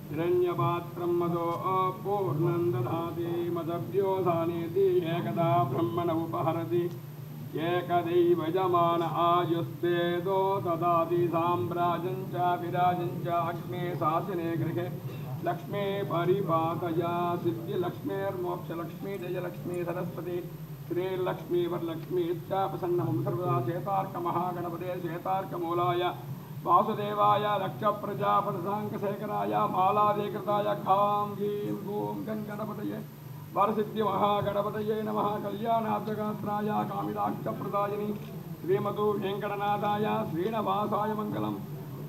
हिरण्यपात्रं मदो पूर्णं ददाति मदभ्योऽसानेति एकदा ब्रह्मण उपहरति एकदैव यजमान आयुस्तेदो ददाति साम्राजं च विराजं च अग्ने शासने गृहे लक्ष्मी परिपातया सिद्धिलक्ष्मीर्मोक्षलक्ष्मी जयलक्ष्मी सरस्वती श्रीलक्ष्मी वरलक्ष्मी इत्यापसन्नमं सर्वदा श्वेतार्कमहागणपते श्वेतार्कमूलाय वासुदेवाय लक्षप्रजापतिसाङ्कशेखराय मालाधिकृताय खां गीं गूं गणपतये वरसिद्धिमहागणपतये नमः कल्याणाब्धगात्राय कामिदाक्षप्रदायिनी श्रीमतु वेङ्कटनाथाय श्रीनिवासाय मङ्गलम्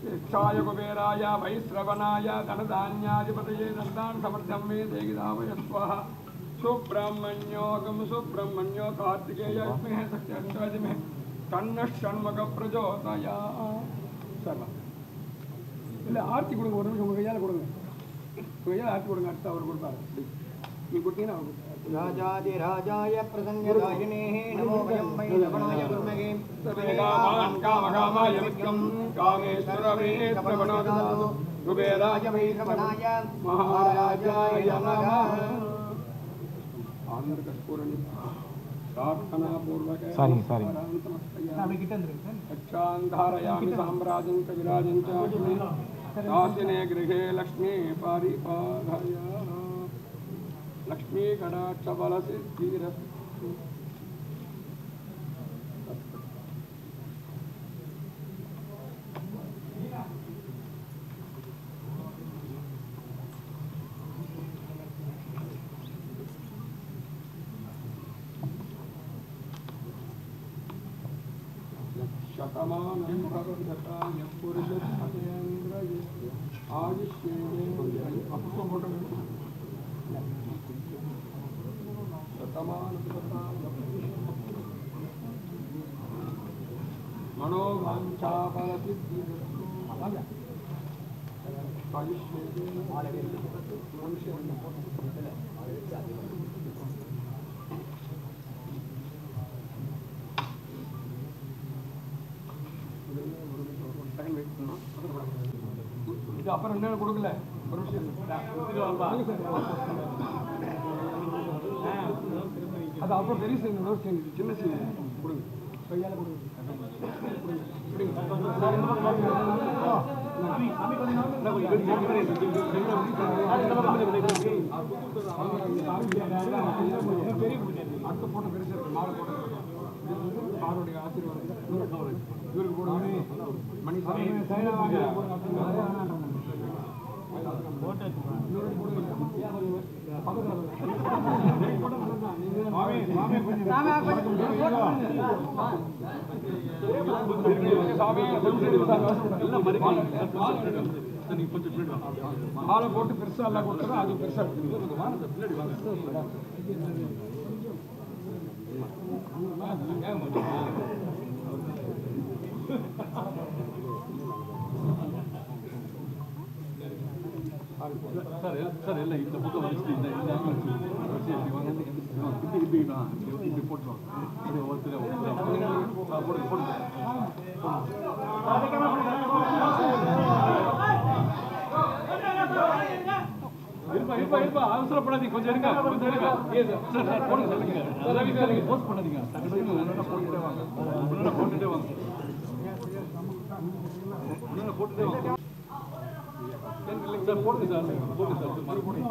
शिक्षाय कुबेराय वैश्रवणाय धनधान्याधिपतये दन्तान् समर्थं मे देगिदावय स्वाहा सुब्रह्मण्योगं सुब्रह्मण्यो कार्तिकेय विद्महे सत्याय धीमहि तन्नः षण्मुखः प्रचोदयात् सर्व இல்லை ஆர்த்தி கொடுங்க ஒரு நிமிஷம் உங்கள் கையால் கொடுங்க உங்கள் கையால் ஆர்த்தி கொடுங்க அடுத்து அவர் கொடுப்பாரு நீ கொடுத்தீங்கன்னா அவர் கொடுப்பாரு ராஜாதிராஜாய பிரசங்கதாயினே நமோ வயம் மை ரமணாய குருமகே சர்வேகாமான் காமகாமாய வித்யம் காமேஸ்வரவே பிரவணோததாது குபேராய வைரவணாய மகாராஜாய நமः ஆனந்த கஸ்பூரணி प्रार्थना पूर्वक सारी रक्षान्धारयामि साम्राजं च विराजं च शासने गृहे लक्ष्मी परिपालय लक्ष्मी कटाक्षबलसिद्धिरस्तु शतमानं भवदताय पुरुषस्तेन्द्रयस्य आयुष्येवेन्द्रिय मनोवाञ्छाफलसिद्धिरस्तु இது அப்புறம் என்ன கொடுக்கல ஒரு விஷயம் அது அப்புறம் பெரிய சீன் சின்ன சீன் கொடுங்க கையால கொடுங்க அடுத்த போட்டோ பெருசா இருக்கு மாலை போட்டோ அவருடைய ஆசீர்வாதம் இவருக்கு போடுவாங்க மணி மாலை போட்டு பெருசா எல்லாம் கொடுத்தா அது பெருசா सर ಎಲ್ಲ இந்த பக்கம் வச்சு இந்த இப்படி போட்டுருவாங்க அப்படியே ஒருத்தர் போடுங்க போடுங்க இருப்பா அவசரப்படாதீங்க கொஞ்சம் இருங்க போடுங்க சொல்லுங்க போஸ்ட் பண்ணாதீங்க போட்டுட்டே வாங்க போட்டுட்டே வாங்க சார் போடுங்க சார் போடுங்க சார் மறுபடியும்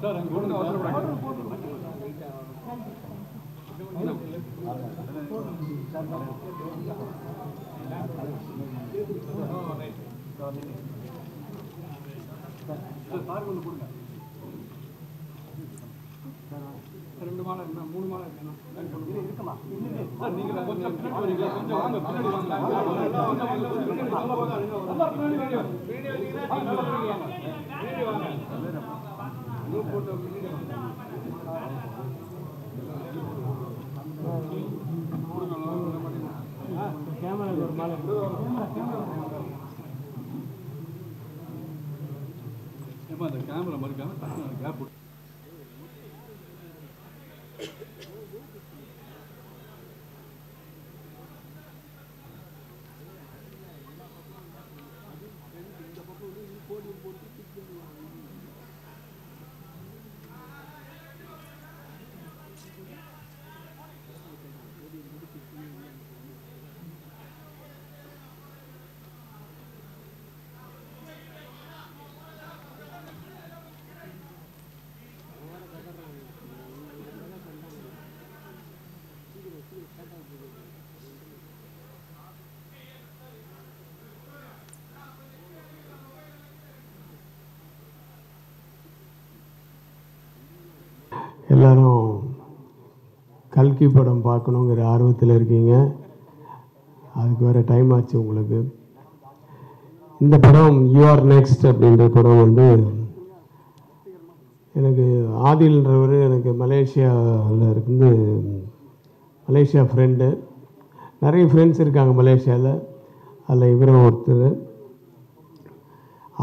சார் அங்கே போடுங்க அவசரப்படாங்க சார் ஒன்று கொடுங்க ரெண்டு மாலை என்ன மூணு மாலை இருக்கணும் இருக்குமா சார் நீங்க கொஞ்சம் வாங்க பின்னாடி கேமரா ஒரு மாலை சும்மா அந்த கேமரா மறுக்காமல் டக்குனு அந்த கேப் விட்டு எல்லோரும் கல்கி படம் பார்க்கணுங்கிற ஆர்வத்தில் இருக்கீங்க. அதுக்கு வேறு டைம் ஆச்சு உங்களுக்கு. இந்த படம் யூஆர் நெக்ஸ்ட் அப்படின்ற படம் வந்து எனக்கு ஆதில்ன்றவர் எனக்கு மலேசியாவில் இருந்து மலேசியா ஃப்ரெண்டு. நிறைய ஃப்ரெண்ட்ஸ் இருக்காங்க மலேசியாவில். அதில் இவரும் ஒருத்தர்.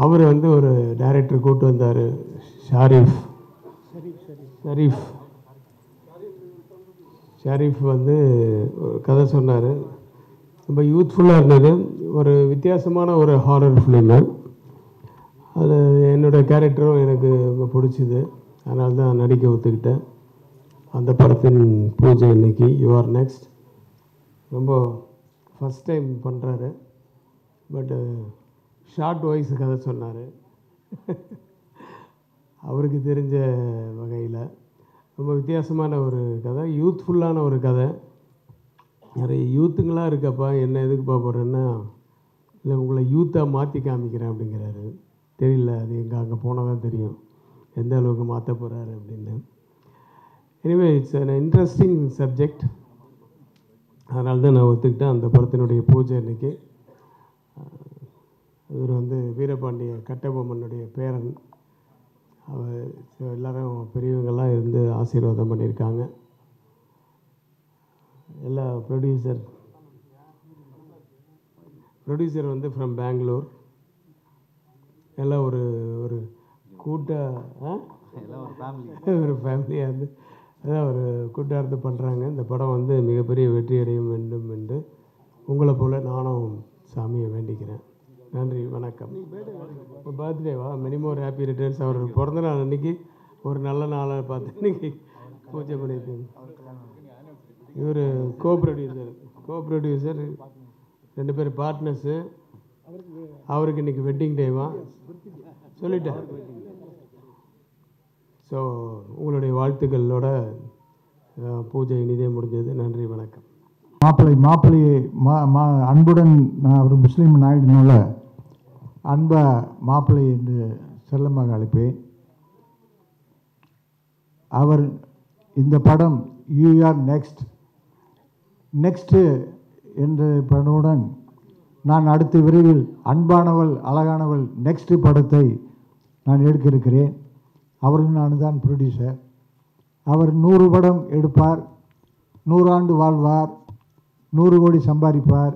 அவர் வந்து ஒரு டைரக்டர் கூப்பிட்டு வந்தார், ஷரீஃப் வந்து ஒரு கதை சொன்னார். ரொம்ப யூத்ஃபுல்லாக இருந்தது. ஒரு வித்தியாசமான ஒரு ஹாரர் ஃபிலிமு. அது என்னோடய கேரக்டரும் எனக்கு ரொம்ப பிடிச்சிது. அதனால தான் நடிக்க ஒத்துக்கிட்டேன். அந்த படத்தின் பூஜை இன்னைக்கு யூஆர் நெக்ஸ்ட். ரொம்ப ஃபஸ்ட் டைம் பண்ணுறாரு. பட்டு ஷார்ட் வாய்ஸ் கதை சொன்னார். அவருக்கு தெரிஞ்ச வகையில் ரொம்ப வித்தியாசமான ஒரு கதை, யூத்ஃபுல்லான ஒரு கதை. நிறைய யூத்துங்களாக இருக்கப்பா, என்ன எதுக்கு பார்ப்போறேன்னா, இல்லை உங்களை யூத்தாக மாற்றி காமிக்கிறேன் அப்படிங்கிறாரு. தெரியல, அது எங்கே அங்கே போனால் தான் தெரியும் எந்த அளவுக்கு மாற்ற போகிறாரு அப்படின்னு. Anyway it's an interesting subject. அதனால தான் நான் ஒத்துக்கிட்டேன். அந்த படத்தினுடைய பூஜை இன்றைக்கி. இவர் வந்து வீரபாண்டிய கட்டபொம்மனுடைய பேரன். அவர் எல்லோரும் பெரியவங்கள்லாம் இருந்து ஆசீர்வாதம் பண்ணியிருக்காங்க. எல்லா ப்ரொடியூசர் வந்து ஃப்ரம் பெங்களூர். எல்லாம் ஒரு ஒரு ஒரு ஃபேமிலியாக இருந்து அதான் ஒரு கூட்டார்த்து பண்ணுறாங்க. இந்த படம் வந்து மிகப்பெரிய வெற்றி அடைய வேண்டும் என்று உங்களை போல் நானும் சாமியை வேண்டிக்கிறேன். நன்றி, வணக்கம். பர்த்டேவா? Many more happy returns. அவர் பிறந்த நாள் அன்றைக்கி ஒரு நல்ல நாளாக பார்த்து இன்றைக்கி பூஜை பண்ணியிருக்கேன். இவர் கோ ப்ரொடியூசர் 2 பேர் பார்ட்னர்ஸு. அவருக்கு இன்றைக்கி வெட்டிங் டேவா சொல்லிட்டேன். ஸோ உங்களுடைய வாழ்த்துக்களோட பூஜை இனிதே முடிஞ்சது. நன்றி, வணக்கம். மாப்பிள்ளையை அன்புடன் நான் ஒரு முஸ்லீம் நாயுடுனால அன்பா மாப்பிள்ளை என்று செல்லமாக அழைப்பேன். அவர் இந்த படம் யூஆர் நெக்ஸ்ட்டு என்ற படமுடன் நான் அடுத்த விரைவில் அன்பானவள் அழகானவள் நெக்ஸ்ட் படத்தை நான் எடுக்க இருக்கிறேன். அவரும் நான் தான் ப்ரொடியூசர். அவர் 100 படம் எடுப்பார், 100 ஆண்டு வாழ்வார், 100 கோடி சம்பாதிப்பார்.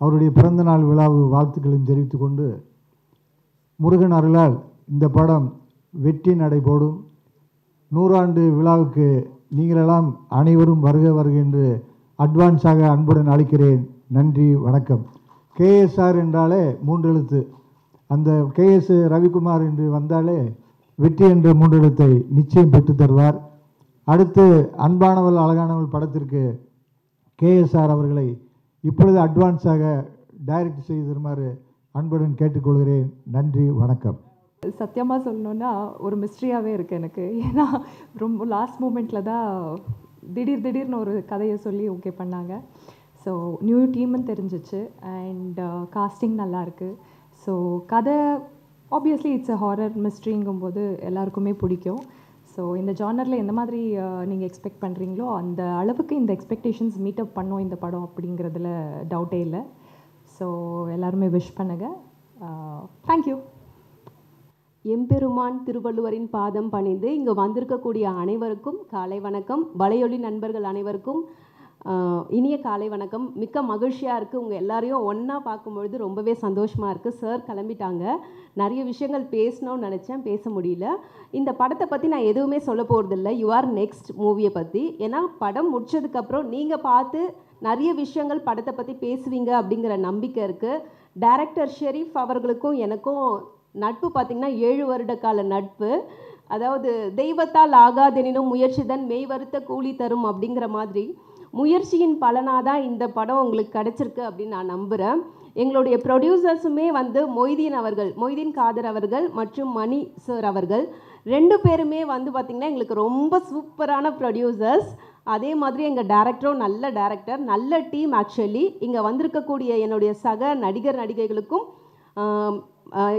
அவருடைய பிறந்தநாள் விழாவு வாழ்த்துக்களையும் தெரிவித்து கொண்டு, முருகன் அருளால் இந்த படம் வெற்றி நடைபோடும். 100 ஆண்டு விழாவுக்கு நீங்களெல்லாம் அனைவரும் வருக வருக என்று அட்வான்ஸாக அன்புடன் அழைக்கிறேன். நன்றி, வணக்கம். கேஎஸ்ஆர் என்றாலே 3 எழுத்து. அந்த கேஎஸ் ரவிக்குமார் என்று வந்தாலே வெற்றி என்ற 3 எழுத்தை நிச்சயம் பெற்று தருவார். அடுத்து அன்பானவள் அழகானவள் படத்திற்கு கேஎஸ்ஆர் அவர்களை இப்பொழுது அட்வான்ஸாக டைரக்ட் செய்து தருமாறு அன்புடன் கேட்டுக்கொள்கிறேன். நன்றி, வணக்கம். சத்தியமாக சொல்லணுன்னா ஒரு மிஸ்ட்ரியாகவே இருக்குது எனக்கு. ஏன்னா ரொம்ப லாஸ்ட் மூமெண்ட்டில் தான் திடீர்னு ஒரு கதையை சொல்லி ஓகே பண்ணாங்க. ஸோ நியூ டீம்னு தெரிஞ்சிச்சு. அண்ட் காஸ்டிங் நல்லாயிருக்கு. ஸோ கதை ஆப்வியஸ்லி இட்ஸ் அ ஹாரர் மிஸ்ட்ரிங்கும்போது எல்லாருக்குமே பிடிக்கும். ஸோ இந்த ஜானரில் எந்த மாதிரி நீங்கள் எக்ஸ்பெக்ட் பண்ணுறீங்களோ அந்த அளவுக்கு இந்த எக்ஸ்பெக்டேஷன்ஸ் மீட் அப் பண்ணோம் இந்த படம் அப்படிங்கிறதுல டவுட்டே இல்லை. ஸோ எல்லாருமே விஷ் பண்ணுங்கள். தேங்க்யூ. எம்பெருமான் திருவள்ளுவரின் பாதம் பணிந்து இங்கு வந்திருக்கக்கூடிய அனைவருக்கும் காலை வணக்கம். வலையொலி நண்பர்கள் அனைவருக்கும் இனிய காலை வணக்கம். மிக்க மகிழ்ச்சியாக இருக்குது. உங்கள் எல்லாரையும் ஒன்றா பார்க்கும்பொழுது ரொம்பவே சந்தோஷமாக இருக்குது. சார் கிளம்பிட்டாங்க. நிறைய விஷயங்கள் பேசணும்னு நினச்சேன், பேச முடியல. இந்த படத்தை பற்றி நான் எதுவுமே சொல்ல போகிறதில்ல. யூ ஆர் நெக்ஸ்ட் மூவியை பற்றி. ஏன்னா படம் முடிச்சதுக்கப்புறம் நீங்கள் பார்த்து நிறைய விஷயங்கள் படத்தை பற்றி பேசுவீங்க அப்படிங்கிற நம்பிக்கை இருக்குது. டைரக்டர் ஷெரீஃப் அவர்களுக்கும் எனக்கும் நட்பு பார்த்திங்கன்னா 7 வருட கால நட்பு. அதாவது தெய்வத்தால் ஆகாதெனினும் முயற்சிதான் மெய் வருத்த கூலி தரும் அப்படிங்கிற மாதிரி முயற்சியின் பலனாக தான் இந்த படம் உங்களுக்கு கிடச்சிருக்கு அப்படின்னு நான் நம்புகிறேன். எங்களுடைய ப்ரொடியூசர்ஸுமே வந்து மொய்தீன் காதர் அவர்கள் மற்றும் மணி சார் அவர்கள் 2 பேருமே வந்து பார்த்திங்கன்னா எங்களுக்கு ரொம்ப சூப்பரான ப்ரொடியூசர்ஸ். அதே மாதிரி எங்கள் டேரக்டரும் நல்ல டேரக்டர், நல்ல டீம். ஆக்சுவலி இங்கே வந்திருக்கக்கூடிய என்னுடைய சக நடிகைகளுக்கும்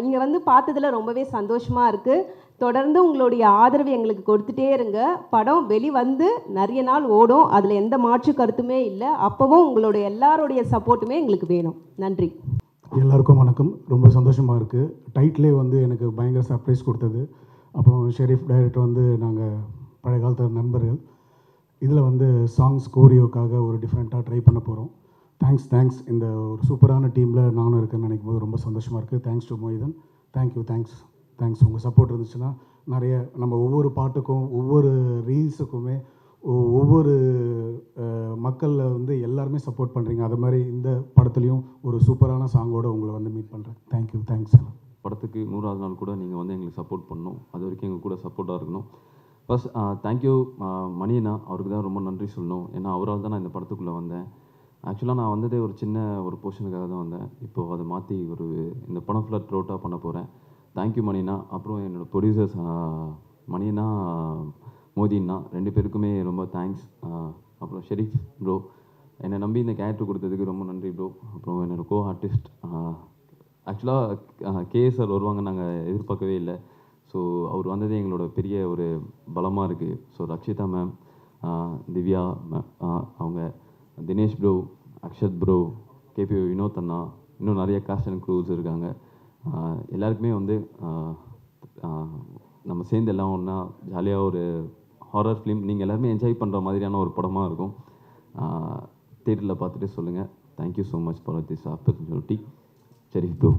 இங்கே வந்து பார்த்ததில் ரொம்பவே சந்தோஷமாக இருக்குது. தொடர்ந்து உங்களுடைய ஆதரவு எங்களுக்கு கொடுத்துட்டே இருங்க. படம் வெளிவந்து நிறைய நாள் ஓடும், அதில் எந்த மாற்று கருத்துமே இல்லை. அப்போவும் உங்களுடைய எல்லாருடைய சப்போர்ட்டுமே எங்களுக்கு வேணும். நன்றி. எல்லாருக்கும் வணக்கம். ரொம்ப சந்தோஷமாக இருக்குது. டைட்டிலே வந்து எனக்கு பயங்கர சர்ப்ரைஸ் கொடுத்தது. அப்புறம் ஷெரீஃப் டைரக்டர் வந்து நாங்கள் பழைய காலத்து நண்பர்கள். இதில் வந்து சாங்ஸ் கோரியோக்காக ஒரு டிஃப்ரெண்ட்டாக ட்ரை பண்ண போகிறோம். தேங்க்ஸ். இந்த ஒரு சூப்பரான டீமில் நானும் இருக்கேன்னு நினைக்கும் போது ரொம்ப சந்தோஷமாக இருக்குது. Thanks to Moidhan. தேங்க்யூ. உங்கள் சப்போர்ட் இருந்துச்சுன்னா நிறைய நம்ம ஒவ்வொரு பாட்டுக்கும் ஒவ்வொரு ரீல்ஸுக்குமே ஒவ்வொரு மக்களில் வந்து எல்லாருமே சப்போர்ட் பண்ணுறீங்க. அது மாதிரி இந்த படத்துலையும் ஒரு சூப்பரான சாங்கோடு உங்களை வந்து மீட் பண்ணுறேன். தேங்க்ஸ். படத்துக்கு 100வது நாள் கூட நீங்கள் வந்து எங்களுக்கு சப்போர்ட் பண்ணணும். அது வரைக்கும் எங்கள் கூட சப்போர்ட்டாக இருக்கணும். ஃபர்ஸ்ட் தேங்க்யூ மணியண்ணா, அவருக்கு தான் ரொம்ப நன்றி சொல்லணும். ஏன்னா அவரால் தான் நான் இந்த படத்துக்குள்ளே வந்தேன். ஆக்சுவலாக நான் வந்ததே ஒரு சின்ன போர்ஷனுக்காக தான் வந்தேன். இப்போது அதை மாற்றி இந்த படம் ஃபுல்லாக த்ரோட்டாக பண்ண போகிறேன். தேங்க்யூ மணியண்ணா. அப்புறம் என்னோடய ப்ரொடியூசர்ஸ் மணியண்ணா, மோதிண்ணா 2 பேருக்குமே ரொம்ப தேங்க்ஸ். அப்புறம் ஷெரீஃப் ப்ரோ, என்னை நம்பி இந்த கேரக்டர் கொடுத்ததுக்கு ரொம்ப நன்றி ப்ரோ. அப்புறம் என்னோடய கோ ஆர்டிஸ்ட் ஆக்சுவலாக கேஎஸ்ஆர் வருவாங்க நாங்கள் எதிர்பார்க்கவே இல்லை. ஸோ அவர் வந்ததே எங்களோட பெரிய ஒரு பலமாக இருக்குது. So Rakshita ma'am, Divya ma'am, அவங்க Dinesh bro, Akshat bro, KP Vinod அண்ணா, இன்னும் நிறைய காஸ்ட் அண்ட் க்ரூஸ் இருக்காங்க. எல்லாருக்குமே வந்து நம்ம சேர்ந்து எல்லாம் ஒன்றா ஜாலியாக ஒரு ஹாரர் ஃபிலிம் நீங்கள் எல்லாருமே என்ஜாய் பண்ணுற மாதிரியான ஒரு படமாக இருக்கும். தியேட்டரில் பார்த்துட்டு சொல்லுங்கள். Thank you so much for this opportunity. Sharif bro.